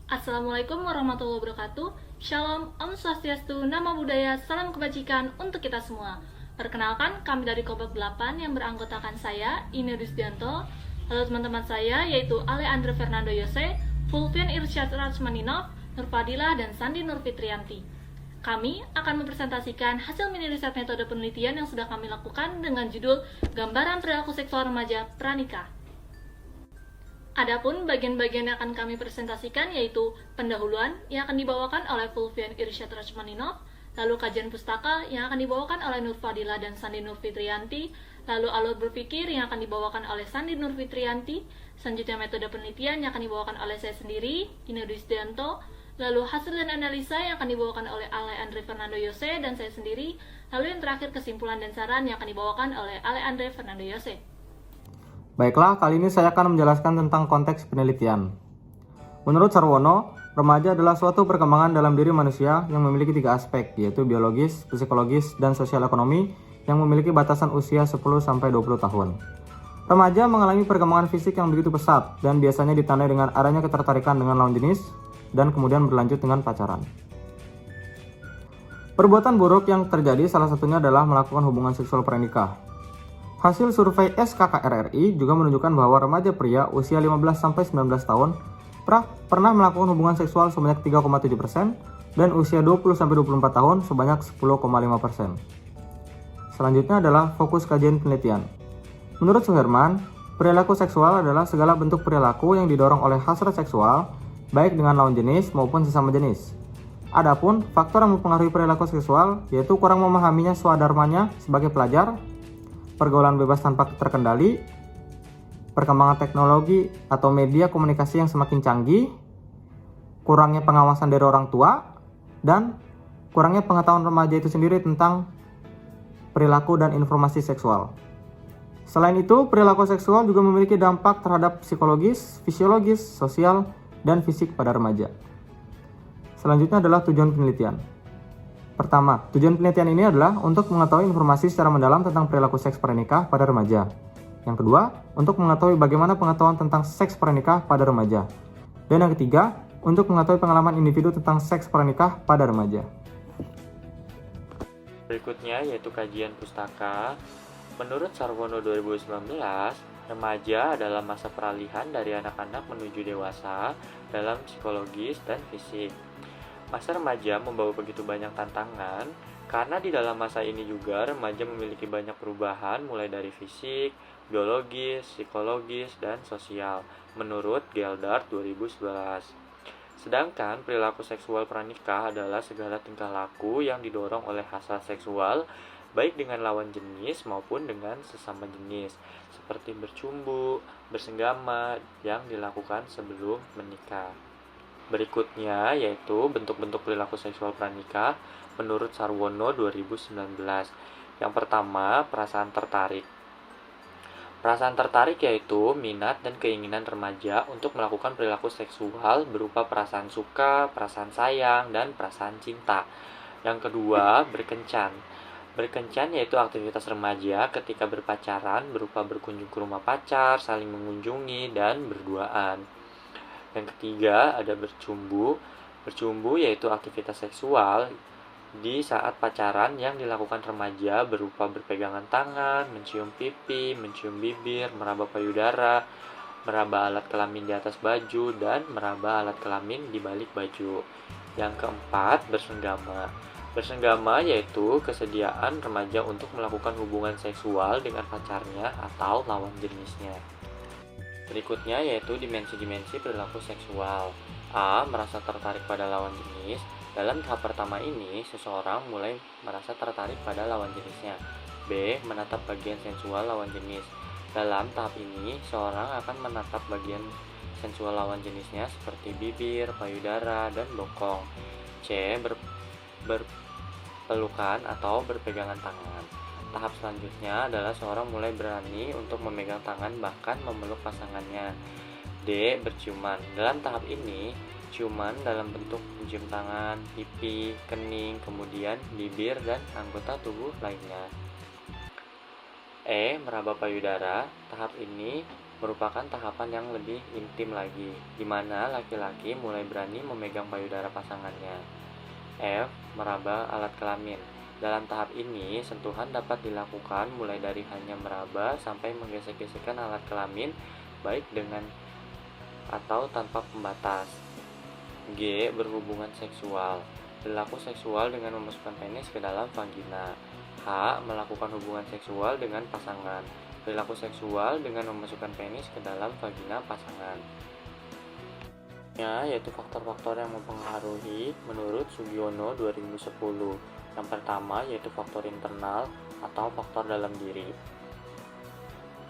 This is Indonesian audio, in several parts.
Assalamualaikum warahmatullahi wabarakatuh. Shalom, Om Swastiastu, Namo Buddhaya, salam kebajikan untuk kita semua. Perkenalkan, kami dari Kompak 8 yang beranggotakan saya, Ine Rusdianto, lalu teman-teman saya yaitu Ale Andre Fernando Yose, Fulvian Irsyad Rajmaninov, Nurfadilah, dan Sandi Nurfitrianti. Kami akan mempresentasikan hasil mini riset metode penelitian yang sudah kami lakukan dengan judul Gambaran Perilaku Seksual Remaja Pranikah. Adapun bagian-bagian yang akan kami presentasikan yaitu pendahuluan yang akan dibawakan oleh Fulvian Irsyad Rajmaninov, lalu kajian pustaka yang akan dibawakan oleh Nurfadilah dan Sandi Nurfitrianti, lalu alur berpikir yang akan dibawakan oleh Sandi Nurfitrianti, selanjutnya metode penelitian yang akan dibawakan oleh saya sendiri, Ine Rusdianto, lalu hasil dan analisa yang akan dibawakan oleh Ale Andre Fernando Yose dan saya sendiri, lalu yang terakhir kesimpulan dan saran yang akan dibawakan oleh Ale Andre Fernando Yose. Baiklah, kali ini saya akan menjelaskan tentang konteks penelitian. Menurut Sarwono, remaja adalah suatu perkembangan dalam diri manusia yang memiliki 3 aspek, yaitu biologis, psikologis, dan sosial ekonomi yang memiliki batasan usia 10-20 tahun. Remaja mengalami perkembangan fisik yang begitu pesat dan biasanya ditandai dengan adanya ketertarikan dengan lawan jenis dan kemudian berlanjut dengan pacaran. Perbuatan buruk yang terjadi salah satunya adalah melakukan hubungan seksual pranikah. Hasil survei SKKRRI juga menunjukkan bahwa remaja pria usia 15-19 tahun pernah melakukan hubungan seksual sebanyak 3,7% dan usia 20-24 tahun sebanyak 10,5%. Selanjutnya adalah fokus kajian penelitian. Menurut Suherman, perilaku seksual adalah segala bentuk perilaku yang didorong oleh hasrat seksual, baik dengan lawan jenis maupun sesama jenis. Adapun faktor yang mempengaruhi perilaku seksual yaitu kurang memahaminya swadharmanya sebagai pelajar, pergaulan bebas tanpa terkendali, perkembangan teknologi atau media komunikasi yang semakin canggih, kurangnya pengawasan dari orang tua, dan kurangnya pengetahuan remaja itu sendiri tentang perilaku dan informasi seksual. Selain itu, perilaku seksual juga memiliki dampak terhadap psikologis, fisiologis, sosial, dan fisik pada remaja. Selanjutnya adalah tujuan penelitian. Pertama, tujuan penelitian ini adalah untuk mengetahui informasi secara mendalam tentang perilaku seks pranikah pada remaja. Yang kedua, untuk mengetahui bagaimana pengetahuan tentang seks pranikah pada remaja. Dan yang ketiga, untuk mengetahui pengalaman individu tentang seks pranikah pada remaja. Berikutnya yaitu kajian pustaka. Menurut Sarwono 2019, remaja adalah masa peralihan dari anak-anak menuju dewasa dalam psikologis dan fisik. Masa remaja membawa begitu banyak tantangan, karena di dalam masa ini juga remaja memiliki banyak perubahan mulai dari fisik, biologis, psikologis, dan sosial, menurut Geldart 2011. Sedangkan perilaku seksual pranikah adalah segala tingkah laku yang didorong oleh hasrat seksual, baik dengan lawan jenis maupun dengan sesama jenis, seperti bercumbu, bersenggama, yang dilakukan sebelum menikah. Berikutnya yaitu bentuk-bentuk perilaku seksual pranikah menurut Sarwono 2019. Yang pertama, perasaan tertarik. Perasaan tertarik yaitu minat dan keinginan remaja untuk melakukan perilaku seksual berupa perasaan suka, perasaan sayang, dan perasaan cinta. Yang kedua, berkencan. Berkencan yaitu aktivitas remaja ketika berpacaran berupa berkunjung ke rumah pacar, saling mengunjungi, dan berduaan. Yang ketiga ada bercumbu. Bercumbu yaitu aktivitas seksual di saat pacaran yang dilakukan remaja berupa berpegangan tangan, mencium pipi, mencium bibir, meraba payudara, meraba alat kelamin di atas baju, dan meraba alat kelamin di balik baju. Yang keempat, bersenggama. Bersenggama yaitu kesediaan remaja untuk melakukan hubungan seksual dengan pacarnya atau lawan jenisnya. Berikutnya yaitu dimensi-dimensi perilaku seksual. A. Merasa tertarik pada lawan jenis. Dalam tahap pertama ini, seseorang mulai merasa tertarik pada lawan jenisnya. B. Menatap bagian sensual lawan jenis. Dalam tahap ini, seorang akan menatap bagian sensual lawan jenisnya seperti bibir, payudara, dan bokong. C. Berpelukan atau berpegangan tangan. Tahap selanjutnya adalah seorang mulai berani untuk memegang tangan bahkan memeluk pasangannya. D. Berciuman. Dalam tahap ini, ciuman dalam bentuk mencium tangan, pipi, kening, kemudian bibir dan anggota tubuh lainnya. E. Meraba payudara. Tahap ini merupakan tahapan yang lebih intim lagi, di mana laki-laki mulai berani memegang payudara pasangannya. F. Meraba alat kelamin. Dalam tahap ini, sentuhan dapat dilakukan mulai dari hanya meraba sampai menggesek-gesekkan alat kelamin, baik dengan atau tanpa pembatas. G. Berhubungan seksual. Perilaku seksual dengan memasukkan penis ke dalam vagina. H. Melakukan hubungan seksual dengan pasangan. Perilaku seksual dengan memasukkan penis ke dalam vagina pasangan. Yaitu faktor-faktor yang mempengaruhi menurut Sugiono 2010. Yang pertama yaitu faktor internal atau faktor dalam diri.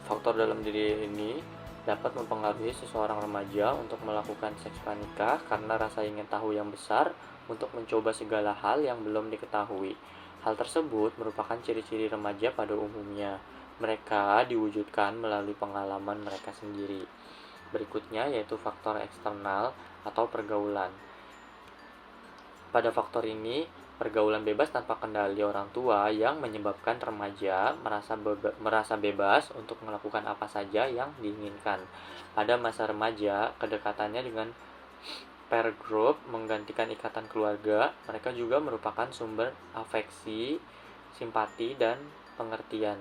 Faktor dalam diri ini dapat mempengaruhi seseorang remaja untuk melakukan seks pranikah karena rasa ingin tahu yang besar untuk mencoba segala hal yang belum diketahui. Hal tersebut merupakan ciri-ciri remaja pada umumnya. Mereka diwujudkan melalui pengalaman mereka sendiri. Berikutnya yaitu faktor eksternal atau pergaulan. Pada faktor ini, pergaulan bebas tanpa kendali orang tua yang menyebabkan remaja merasa bebas untuk melakukan apa saja yang diinginkan. Pada masa remaja, kedekatannya dengan peer group menggantikan ikatan keluarga. Mereka juga merupakan sumber afeksi, simpati, dan pengertian,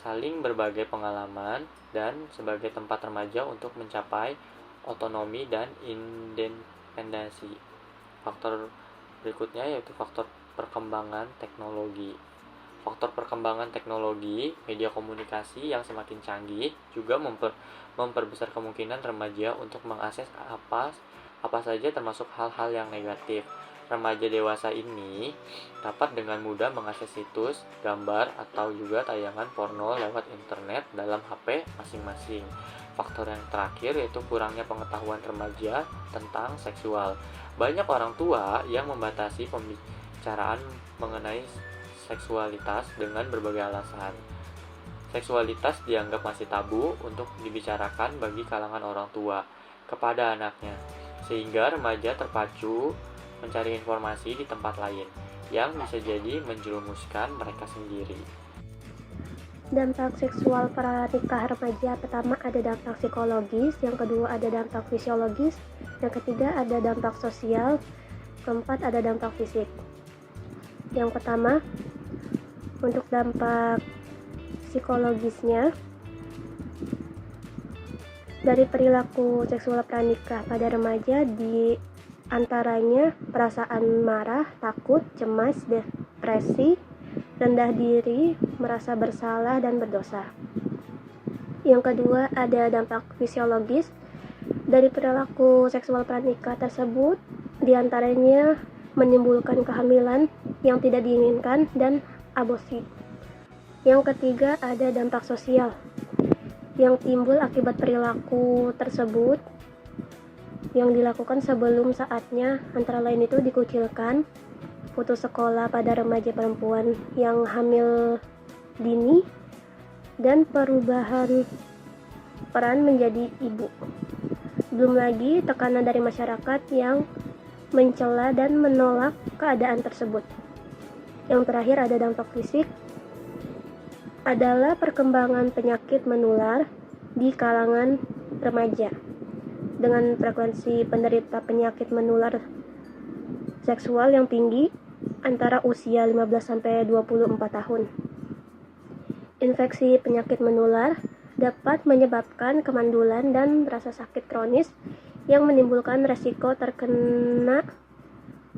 saling berbagai pengalaman, dan sebagai tempat remaja untuk mencapai otonomi dan independensi. Faktor berikutnya yaitu faktor perkembangan teknologi. Faktor perkembangan teknologi, media komunikasi yang semakin canggih juga memperbesar kemungkinan remaja untuk mengakses apa saja termasuk hal-hal yang negatif. Remaja dewasa ini dapat dengan mudah mengakses situs, gambar, atau juga tayangan porno lewat internet dalam HP masing-masing. Faktor yang terakhir yaitu kurangnya pengetahuan remaja tentang seksual. Banyak orang tua yang membatasi pembicaraan mengenai seksualitas dengan berbagai alasan. Seksualitas dianggap masih tabu untuk dibicarakan bagi kalangan orang tua kepada anaknya, sehingga remaja terpacu mencari informasi di tempat lain yang bisa jadi menjerumuskan mereka sendiri. Dampak seksual pranikah remaja, pertama ada dampak psikologis, yang kedua ada dampak fisiologis, yang ketiga ada dampak sosial, keempat ada dampak fisik. Yang pertama, untuk dampak psikologisnya, dari perilaku seksual pranikah pada remaja di antaranya perasaan marah, takut, cemas, depresi, rendah diri, merasa bersalah, dan berdosa. Yang kedua ada dampak fisiologis. Dari perilaku seksual pranikah tersebut, di antaranya menimbulkan kehamilan yang tidak diinginkan dan aborsi. Yang ketiga ada dampak sosial yang timbul akibat perilaku tersebut yang dilakukan sebelum saatnya, antara lain itu dikucilkan, putus sekolah pada remaja perempuan yang hamil dini, dan perubahan peran menjadi ibu. Belum lagi tekanan dari masyarakat yang mencela dan menolak keadaan tersebut. Yang terakhir ada dampak fisik, adalah perkembangan penyakit menular di kalangan remaja dengan frekuensi penderita penyakit menular seksual yang tinggi antara usia 15 sampai 24 tahun. Infeksi penyakit menular dapat menyebabkan kemandulan dan rasa sakit kronis yang menimbulkan resiko terkena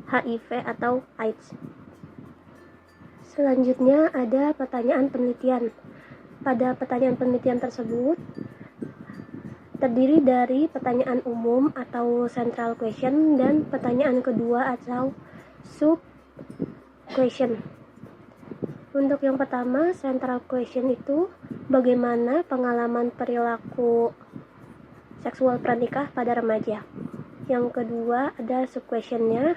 HIV atau AIDS. Selanjutnya ada pertanyaan penelitian. Pada pertanyaan penelitian tersebut terdiri dari pertanyaan umum atau central question dan pertanyaan kedua atau sub question. Untuk yang pertama, central question itu bagaimana pengalaman perilaku seksual pranikah pada remaja. Yang kedua ada sub questionnya.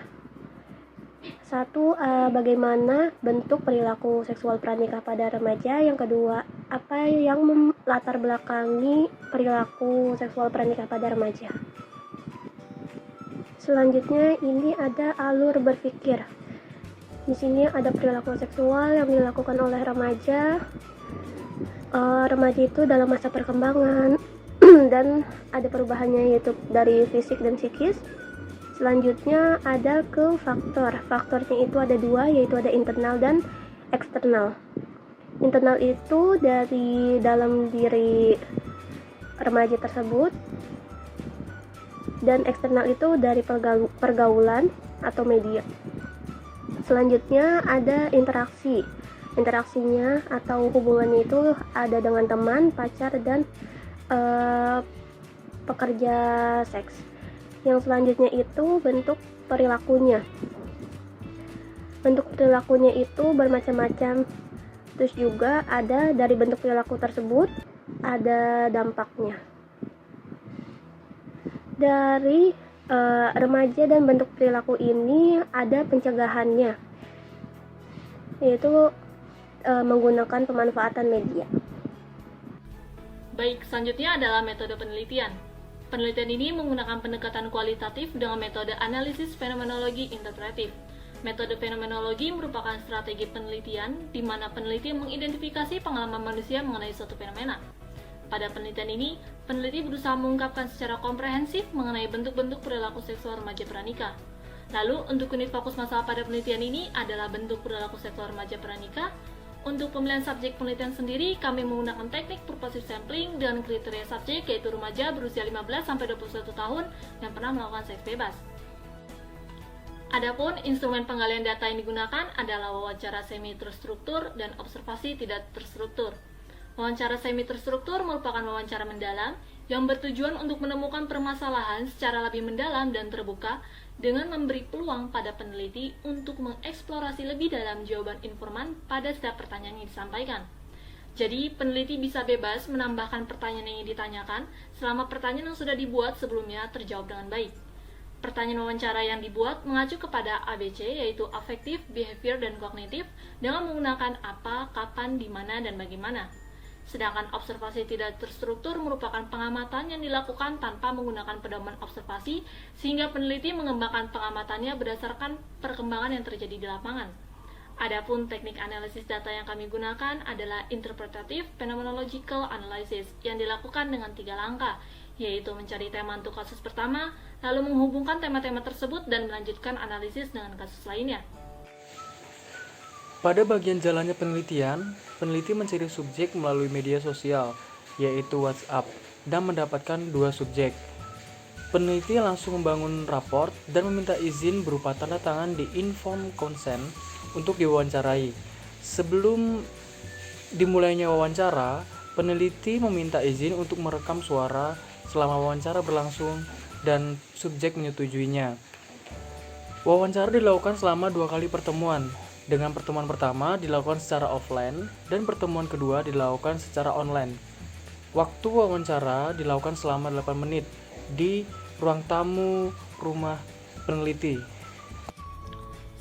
Satu, bagaimana bentuk perilaku seksual pranikah pada remaja. Yang kedua, apa yang melatar belakangi perilaku seksual pranikah pada remaja. Selanjutnya ini ada alur berpikir. Di sini ada perilaku seksual yang dilakukan oleh remaja. Remaja itu dalam masa perkembangan dan ada perubahannya yaitu dari fisik dan psikis. Selanjutnya ada ke faktor. Faktornya itu ada dua, yaitu ada internal dan eksternal. Internal itu dari dalam diri remaja tersebut, dan eksternal itu dari pergaulan atau media. Selanjutnya ada interaksi. Interaksinya atau hubungannya itu ada dengan teman, pacar, dan pekerja seks. Yang selanjutnya itu bentuk perilakunya. Bentuk perilakunya itu bermacam-macam. Terus juga ada dari bentuk perilaku tersebut ada dampaknya. Dari remaja dan bentuk perilaku ini ada pencegahannya, yaitu menggunakan pemanfaatan media. Baik, selanjutnya adalah metode penelitian. Penelitian ini menggunakan pendekatan kualitatif dengan metode analisis fenomenologi interpretif. Metode fenomenologi merupakan strategi penelitian di mana peneliti mengidentifikasi pengalaman manusia mengenai suatu fenomena. Pada penelitian ini, peneliti berusaha mengungkapkan secara komprehensif mengenai bentuk-bentuk perilaku seksual remaja pranikah. Lalu, untuk unit fokus masalah pada penelitian ini adalah bentuk perilaku seksual remaja pranikah. Untuk pemilihan subjek penelitian sendiri, kami menggunakan teknik purposive sampling dengan kriteria subjek yaitu remaja berusia 15-21 tahun yang pernah melakukan seks bebas. Adapun instrumen penggalian data yang digunakan adalah wawancara semi terstruktur dan observasi tidak terstruktur. Wawancara semi terstruktur merupakan wawancara mendalam yang bertujuan untuk menemukan permasalahan secara lebih mendalam dan terbuka dengan memberi peluang pada peneliti untuk mengeksplorasi lebih dalam jawaban informan pada setiap pertanyaan yang disampaikan. Jadi, peneliti bisa bebas menambahkan pertanyaan yang ditanyakan selama pertanyaan yang sudah dibuat sebelumnya terjawab dengan baik. Pertanyaan wawancara yang dibuat mengacu kepada ABC, yaitu afektif, behavior, dan kognitif, dengan menggunakan apa, kapan, di mana, dan bagaimana. Sedangkan observasi tidak terstruktur merupakan pengamatan yang dilakukan tanpa menggunakan pedoman observasi, sehingga peneliti mengembangkan pengamatannya berdasarkan perkembangan yang terjadi di lapangan. Adapun teknik analisis data yang kami gunakan adalah interpretative phenomenological analysis yang dilakukan dengan 3 langkah, yaitu mencari tema untuk kasus pertama, lalu menghubungkan tema-tema tersebut dan melanjutkan analisis dengan kasus lainnya. Pada bagian jalannya penelitian, peneliti mencari subjek melalui media sosial, yaitu WhatsApp, dan mendapatkan 2 subjek. Peneliti langsung membangun raport dan meminta izin berupa tanda tangan di informed consent untuk diwawancarai. Sebelum dimulainya wawancara, peneliti meminta izin untuk merekam suara selama wawancara berlangsung dan subjek menyetujuinya. Wawancara dilakukan selama 2 kali pertemuan. Dengan pertemuan pertama dilakukan secara offline dan pertemuan kedua dilakukan secara online. Waktu wawancara dilakukan selama 8 menit di ruang tamu rumah peneliti.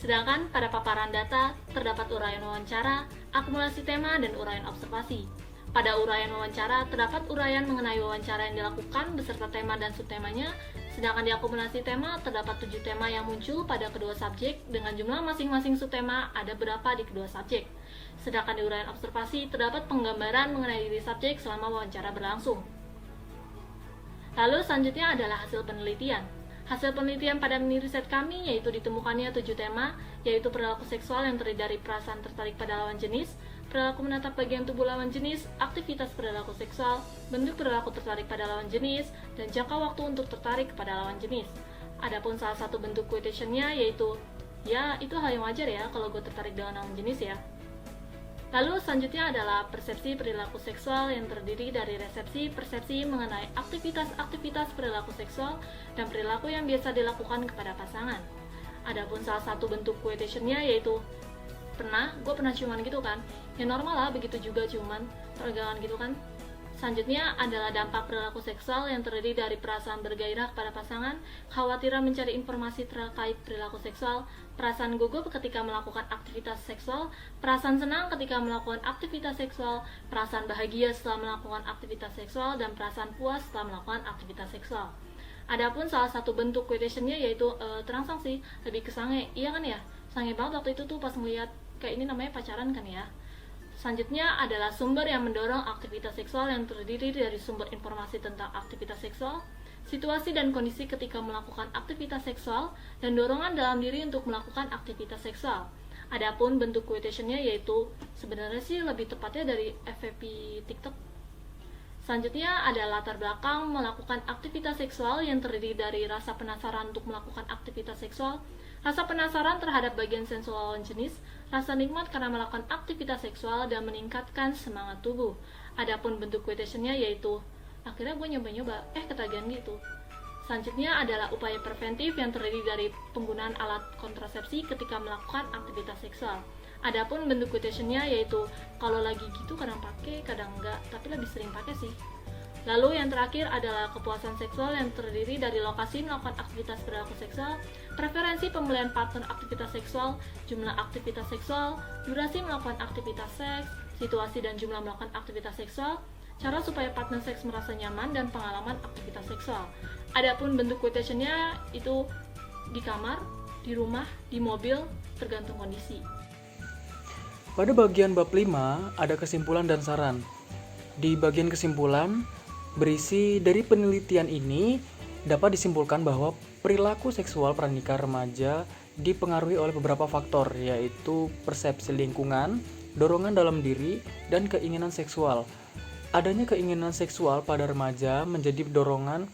Sedangkan pada paparan data terdapat uraian wawancara, akumulasi tema, dan uraian observasi. Pada uraian wawancara terdapat uraian mengenai wawancara yang dilakukan beserta tema dan subtemanya, sedangkan di akumulasi tema terdapat 7 tema yang muncul pada kedua subjek dengan jumlah masing-masing subtema ada berapa di kedua subjek. Sedangkan di uraian observasi terdapat penggambaran mengenai diri subjek selama wawancara berlangsung. Lalu selanjutnya adalah hasil penelitian. Hasil penelitian pada mini riset kami yaitu ditemukannya 7 tema, yaitu perilaku seksual yang terdiri dari perasaan tertarik pada lawan jenis, perilaku menatap bagian tubuh lawan jenis, aktivitas perilaku seksual, bentuk perilaku tertarik pada lawan jenis, dan jangka waktu untuk tertarik kepada lawan jenis. Adapun salah satu bentuk quotation-nya yaitu, ya itu hal yang wajar ya kalau gue tertarik dengan lawan jenis ya. Lalu selanjutnya adalah persepsi perilaku seksual yang terdiri dari resepsi, persepsi mengenai aktivitas-aktivitas perilaku seksual, dan perilaku yang biasa dilakukan kepada pasangan. Adapun salah satu bentuk quotation-nya yaitu, gue pernah ciuman gitu kan, ya normal lah begitu juga ciuman, peregangan gitu kan. Selanjutnya adalah dampak perilaku seksual yang terdiri dari perasaan bergairah kepada pasangan, kekhawatiran mencari informasi terkait perilaku seksual, perasaan gugup ketika melakukan aktivitas seksual, perasaan senang ketika melakukan aktivitas seksual, perasaan bahagia setelah melakukan aktivitas seksual, dan perasaan puas setelah melakukan aktivitas seksual. Adapun salah satu bentuk quotation-nya yaitu terangsang sih, lebih ke sange, iya kan ya? Sange banget waktu itu tuh pas ngeliat, kayak ini namanya pacaran kan ya. Selanjutnya adalah sumber yang mendorong aktivitas seksual yang terdiri dari sumber informasi tentang aktivitas seksual, situasi dan kondisi ketika melakukan aktivitas seksual, dan dorongan dalam diri untuk melakukan aktivitas seksual. Adapun bentuk quotation-nya yaitu sebenarnya sih lebih tepatnya dari FVP TikTok. Selanjutnya ada latar belakang melakukan aktivitas seksual yang terdiri dari rasa penasaran untuk melakukan aktivitas seksual, rasa penasaran terhadap bagian sensual lawan jenis, rasa nikmat karena melakukan aktivitas seksual, dan meningkatkan semangat tubuh. Adapun bentuk quotation-nya yaitu akhirnya gue nyoba-nyoba, ketagihan gitu. Selanjutnya adalah upaya preventif yang terdiri dari penggunaan alat kontrasepsi ketika melakukan aktivitas seksual. Adapun bentuk quotation-nya yaitu kalau lagi gitu kadang pakai, kadang enggak, tapi lebih sering pakai sih. Lalu yang terakhir adalah kepuasan seksual yang terdiri dari lokasi melakukan aktivitas perilaku seksual, preferensi pemilihan partner aktivitas seksual, jumlah aktivitas seksual, durasi melakukan aktivitas seks, situasi dan jumlah melakukan aktivitas seksual, cara supaya partner seks merasa nyaman, dan pengalaman aktivitas seksual. Adapun bentuk quotation-nya itu di kamar, di rumah, di mobil, tergantung kondisi. Pada bagian bab 5 ada kesimpulan dan saran. Di bagian kesimpulan berisi dari penelitian ini dapat disimpulkan bahwa perilaku seksual pranikah remaja dipengaruhi oleh beberapa faktor, yaitu persepsi lingkungan, dorongan dalam diri, dan keinginan seksual. Adanya keinginan seksual pada remaja menjadi dorongan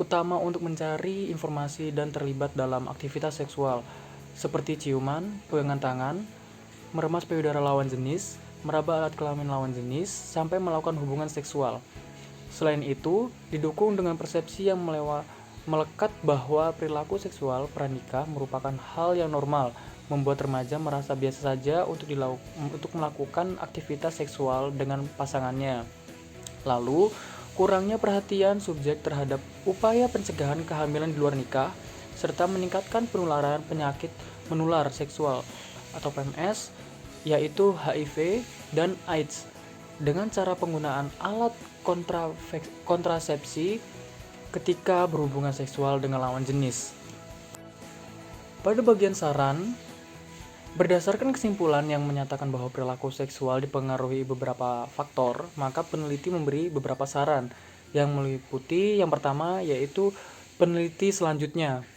utama untuk mencari informasi dan terlibat dalam aktivitas seksual, seperti ciuman, pegangan tangan, meremas payudara lawan jenis, meraba alat kelamin lawan jenis, sampai melakukan hubungan seksual. Selain itu, didukung dengan persepsi yang melekat bahwa perilaku seksual pranikah merupakan hal yang normal, membuat remaja merasa biasa saja untuk melakukan aktivitas seksual dengan pasangannya. Lalu, kurangnya perhatian subjek terhadap upaya pencegahan kehamilan di luar nikah, serta meningkatkan penularan penyakit menular seksual atau PMS, yaitu HIV dan AIDS, dengan cara penggunaan alat kontrasepsi ketika berhubungan seksual dengan lawan jenis. Pada bagian saran, berdasarkan kesimpulan yang menyatakan bahwa perilaku seksual dipengaruhi beberapa faktor, maka peneliti memberi beberapa saran yang meliputi yang pertama yaitu peneliti selanjutnya,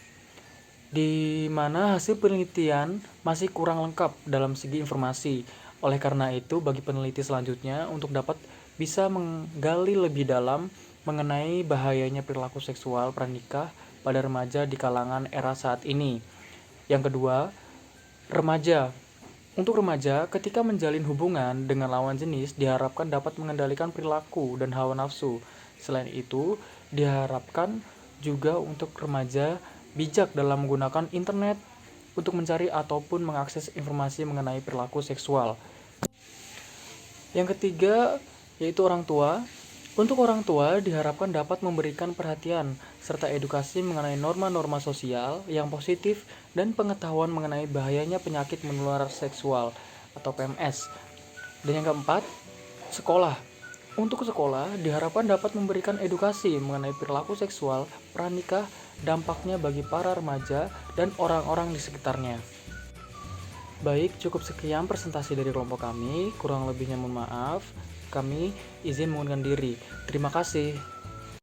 di mana hasil penelitian masih kurang lengkap dalam segi informasi. Oleh karena itu, bagi peneliti selanjutnya untuk dapat bisa menggali lebih dalam mengenai bahayanya perilaku seksual pranikah pada remaja di kalangan era saat ini. Yang kedua, remaja. Untuk remaja, ketika menjalin hubungan dengan lawan jenis diharapkan dapat mengendalikan perilaku dan hawa nafsu. Selain itu, diharapkan juga untuk remaja bijak dalam menggunakan internet untuk mencari ataupun mengakses informasi mengenai perilaku seksual. Yang ketiga, yaitu orang tua. Untuk orang tua diharapkan dapat memberikan perhatian serta edukasi mengenai norma-norma sosial yang positif dan pengetahuan mengenai bahayanya penyakit menular seksual atau PMS. Dan yang keempat, sekolah. Untuk sekolah diharapkan dapat memberikan edukasi mengenai perilaku seksual pranikah, dampaknya bagi para remaja dan orang-orang di sekitarnya. Baik, cukup sekian presentasi dari kelompok kami. Kurang lebihnya mohon maaf. Kami izin mengundurkan diri. Terima kasih.